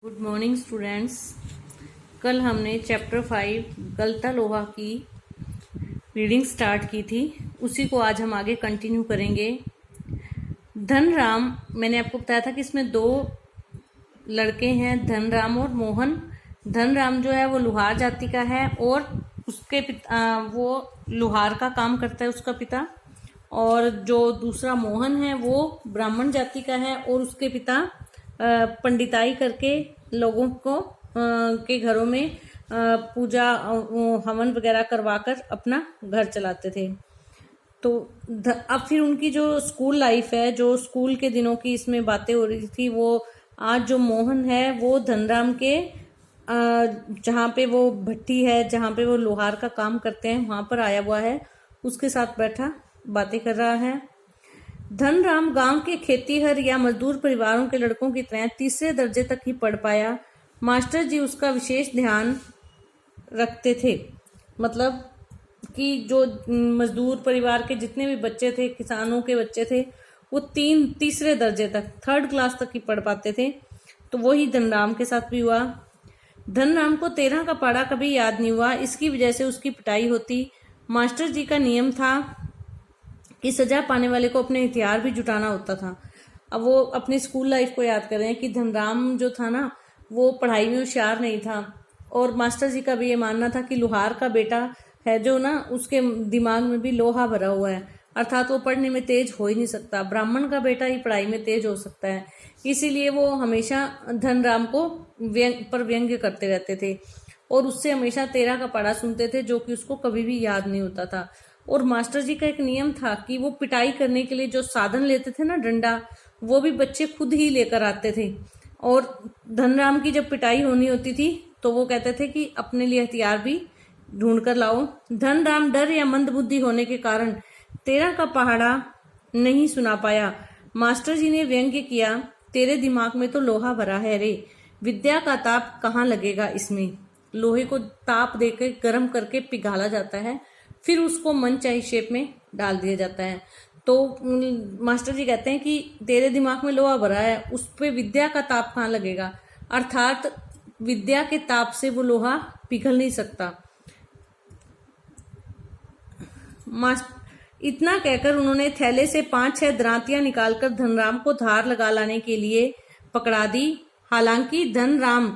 Good morning students. कल हमने chapter 5 गलता लोहा की रीडिंग स्टार्ट की थी, उसी को आज हम आगे कंटिन्यू करेंगे। धनराम, मैंने आपको बताया था कि इसमें दो लड़के हैं, धनराम और मोहन। धनराम जो है वो लोहार जाति का है और उसके पिता वो लोहार का काम करता है, उसका पिता। और जो दूसरा मोहन है वो ब्राह्मण जाति का है और उसके पिता पंडिताई करके लोगों को के घरों में पूजा हवन वगैरह करवाकर अपना घर चलाते थे। तो अब फिर उनकी जो स्कूल लाइफ है, जो स्कूल के दिनों की इसमें बातें हो रही थी, वो आज जो मोहन है वो धनराम के जहाँ पे वो भट्टी है, जहाँ पे वो लोहार का काम करते हैं, वहां पर आया हुआ है, उसके साथ बैठा बातें कर रहा है। धनराम गांव के खेतीहर या मजदूर परिवारों के लड़कों की तरह तीसरे दर्जे तक ही पढ़ पाया। मास्टर जी उसका विशेष ध्यान रखते थे, मतलब कि जो मजदूर परिवार के जितने भी बच्चे थे, किसानों के बच्चे थे, वो तीसरे दर्जे तक, थर्ड क्लास तक ही पढ़ पाते थे। तो वही धनराम के साथ भी हुआ। धनराम को 13 का पढ़ा कभी याद नहीं हुआ, इसकी वजह से उसकी पिटाई होती। मास्टर जी का नियम था कि सजा पाने वाले को अपने हथियार भी जुटाना होता था। अब वो अपनी स्कूल लाइफ को याद कर रहे हैं कि धनराम जो था ना, वो पढ़ाई में होशियार नहीं था और मास्टर जी का भी ये मानना था कि लोहार का बेटा है जो ना, उसके दिमाग में भी लोहा भरा हुआ है, अर्थात वो पढ़ने में तेज हो ही नहीं सकता। ब्राह्मण का बेटा ही पढ़ाई में तेज हो सकता है। इसीलिए वो हमेशा धनराम को व्यंग्य करते रहते थे और उससे हमेशा 13 का पढ़ा सुनते थे, जो कि उसको कभी भी याद नहीं होता था। और मास्टर जी का एक नियम था कि वो पिटाई करने के लिए जो साधन लेते थे ना, डंडा, वो भी बच्चे खुद ही लेकर आते थे। और धनराम की जब पिटाई होनी होती थी तो वो कहते थे कि अपने लिए हथियार भी ढूंढ कर लाओ। धनराम डर या मंदबुद्धि होने के कारण 13 का पहाड़ा नहीं सुना पाया। मास्टर जी ने व्यंग्य किया, तेरे दिमाग में तो लोहा भरा है रे, विद्या का ताप कहाँ लगेगा इसमें। लोहे को ताप देकर गर्म करके पिघाला जाता है, फिर उसको मनचाही शेप में डाल दिया जाता है। तो मास्टर जी कहते हैं कि तेरे दिमाग में लोहा भरा है, उस पे विद्या का ताप कहाँ लगेगा, अर्थात विद्या के ताप से वो लोहा पिघल नहीं सकता। इतना कहकर उन्होंने थैले से 5-6 दरांतियां निकालकर धनराम को धार लगा लाने के लिए पकड़ा दी। हालांकि धनराम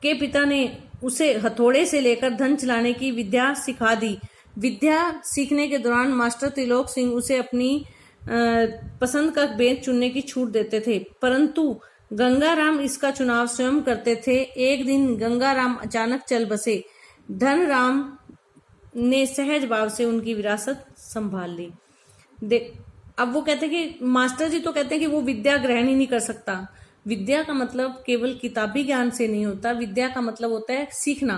के पिता ने उसे हथौड़े से लेकर धन चलाने की विद्या सिखा दी। विद्या सीखने के दौरान मास्टर त्रिलोक सिंह उसे अपनी पसंद का बेंच चुनने की छूट देते थे, परंतु गंगाराम इसका चुनाव स्वयं करते थे। एक दिन गंगाराम अचानक चल बसे। धनराम ने सहज भाव से उनकी विरासत संभाल ली। अब वो कहते हैं कि मास्टर जी तो कहते हैं कि वो विद्या ग्रहण ही नहीं कर सकता। विद्या का मतलब केवल किताबी ज्ञान से नहीं होता, विद्या का मतलब होता है सीखना।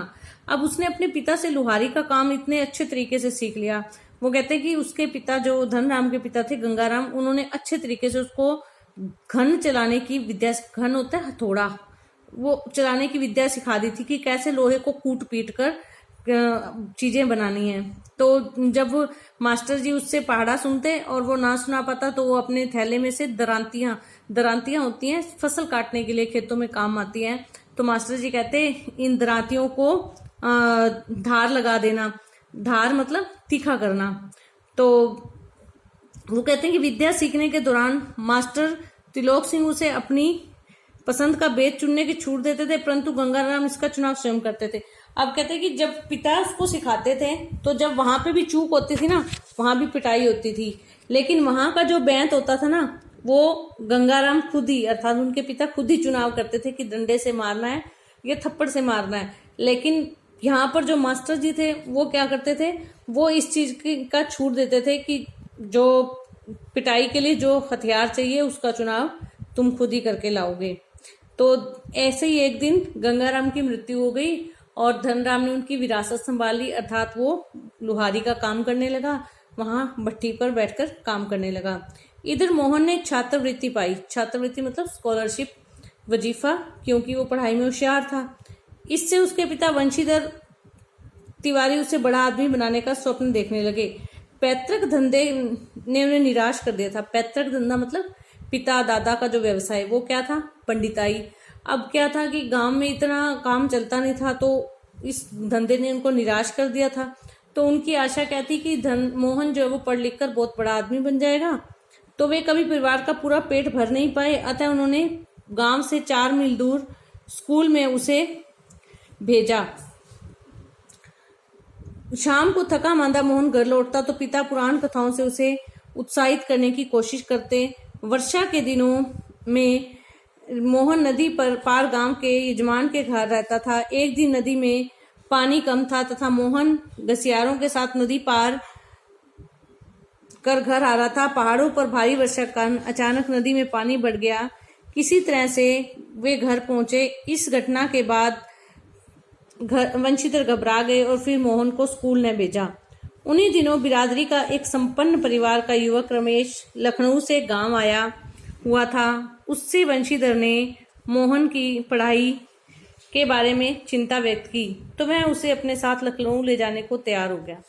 अब उसने अपने पिता से लोहारी का काम इतने अच्छे तरीके से सीख लिया। वो कहते हैं कि उसके पिता, जो धनराम के पिता थे गंगाराम, उन्होंने अच्छे तरीके से उसको घन चलाने की विद्या, घन होता है हथौड़ा, वो चलाने की विद्या सिखा दी थी कि कैसे लोहे को कूट पीट कर चीजें बनानी है। तो जब मास्टर जी उससे पहाड़ा सुनते और वो ना सुना पाता, तो वो अपने थैले में से दरांतियां होती हैं, फसल काटने के लिए खेतों में काम आती हैं। तो मास्टर जी कहते इन दरांतियों को धार लगा देना, धार मतलब तीखा करना। तो वो कहते हैं कि विद्या सीखने के दौरान मास्टर त्रिलोक सिंह उसे अपनी पसंद का बेच चुनने की छूट देते थे, परंतु गंगाराम इसका चुनाव स्वयं करते थे। अब कहते हैं कि जब पिता उसको सिखाते थे तो जब वहां पे भी चूक होती थी ना, वहां भी पिटाई होती थी, लेकिन वहां का जो बेंत होता था ना, वो गंगाराम खुद ही, अर्थात उनके पिता खुद ही चुनाव करते थे कि डंडे से मारना है या थप्पड़ से मारना है। लेकिन यहाँ पर जो मास्टर जी थे वो क्या करते थे, वो इस चीज का छूट देते थे कि जो पिटाई के लिए जो हथियार चाहिए उसका चुनाव तुम खुद ही करके लाओगे। तो ऐसे ही एक दिन गंगाराम की मृत्यु हो गई और धनराम ने उनकी विरासत संभाली, अर्थात वो लोहारी का काम करने लगा, वहां भट्टी पर बैठकर काम करने लगा। इधर मोहन ने छात्रवृत्ति पाई। छात्रवृत्ति मतलब स्कॉलरशिप, वजीफा, क्योंकि वो पढ़ाई में होशियार था। इससे उसके पिता वंशीधर तिवारी उसे बड़ा आदमी बनाने का स्वप्न देखने लगे। पैतृक धंधे ने उन्हें निराश कर दिया था। पैतृक धंधा मतलब पिता दादा का जो व्यवसाय वो क्या था, पंडिताई। अब क्या था कि गांव में इतना काम चलता नहीं था, तो इस धंधे ने उनको निराश कर दिया था। तो उनकी आशा क्या थी कि मोहन जो है वो पढ़ लिख कर बहुत बड़ा आदमी बन जाएगा। तो वे कभी परिवार का पूरा पेट भर नहीं पाए, अतः उन्होंने गांव से 4 मील दूर स्कूल में उसे भेजा। शाम को थका मांदा मोहन घर लौटता तो पिता पुराण कथाओं से उसे उत्साहित करने की कोशिश करते। वर्षा के दिनों में मोहन नदी पर पार गांव के यजमान के घर रहता था। एक दिन नदी में पानी कम था तथा मोहन घसियारों के साथ नदी पार कर घर आ रहा था। पहाड़ों पर भारी वर्षा के कारण अचानक नदी में पानी बढ़ गया। किसी तरह से वे घर पहुंचे। इस घटना के बाद वंशीधर घबरा गए और फिर मोहन को स्कूल ने भेजा। उन्हीं दिनों बिरादरी का एक संपन्न परिवार का युवक रमेश लखनऊ से गांव आया हुआ था। उससे वंशीधर ने मोहन की पढ़ाई के बारे में चिंता व्यक्त की, तो वह उसे अपने साथ लखनऊ ले जाने को तैयार हो गया।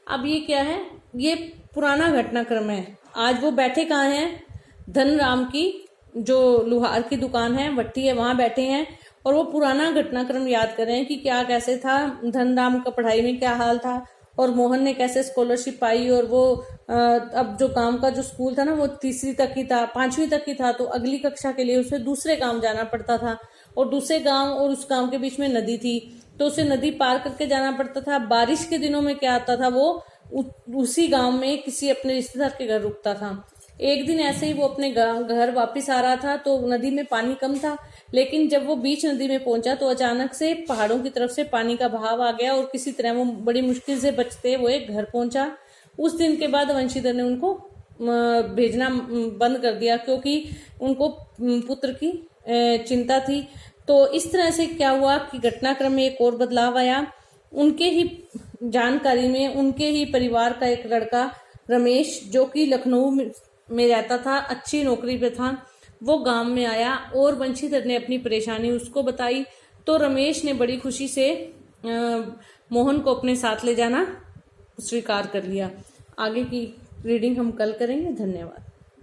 अब ये क्या है, ये पुराना घटनाक्रम है। आज वो बैठे कहाँ हैं, धनराम की जो लुहार की दुकान है, भट्टी है, वहां बैठे हैं और वो पुराना घटनाक्रम याद कर रहे हैं कि क्या कैसे था, धनराम का पढ़ाई में क्या हाल था और मोहन ने कैसे स्कॉलरशिप पाई। और वो अब जो गांव का जो स्कूल था ना वो 3री तक ही था, 5वीं तक ही था, तो अगली कक्षा के लिए उसे दूसरे गांव जाना पड़ता था और दूसरे गांव और उस गांव के बीच में नदी थी, तो उसे नदी पार करके जाना पड़ता था। बारिश के दिनों में क्या आता था, वो उसी गांव में किसी अपने रिश्तेदार के घर रुकता था। एक दिन ऐसे ही वो अपने घर वापस आ रहा था तो नदी में पानी कम था, लेकिन जब वो बीच नदी में पहुंचा तो अचानक से पहाड़ों की तरफ से पानी का बहाव आ गया और किसी तरह वो बड़ी मुश्किल से बचते वो एक घर पहुंचा। उस दिन के बाद वंशीधर ने उनको भेजना बंद कर दिया क्योंकि उनको पुत्र की चिंता थी। तो इस तरह से क्या हुआ कि घटनाक्रम में एक और बदलाव आया। उनके ही जानकारी में उनके ही परिवार का एक लड़का रमेश, जो कि लखनऊ में रहता था, अच्छी नौकरी पे था, वो गांव में आया और वंशीधर ने अपनी परेशानी उसको बताई। तो रमेश ने बड़ी खुशी से मोहन को अपने साथ ले जाना स्वीकार कर लिया। आगे की रीडिंग हम कल करेंगे। धन्यवाद।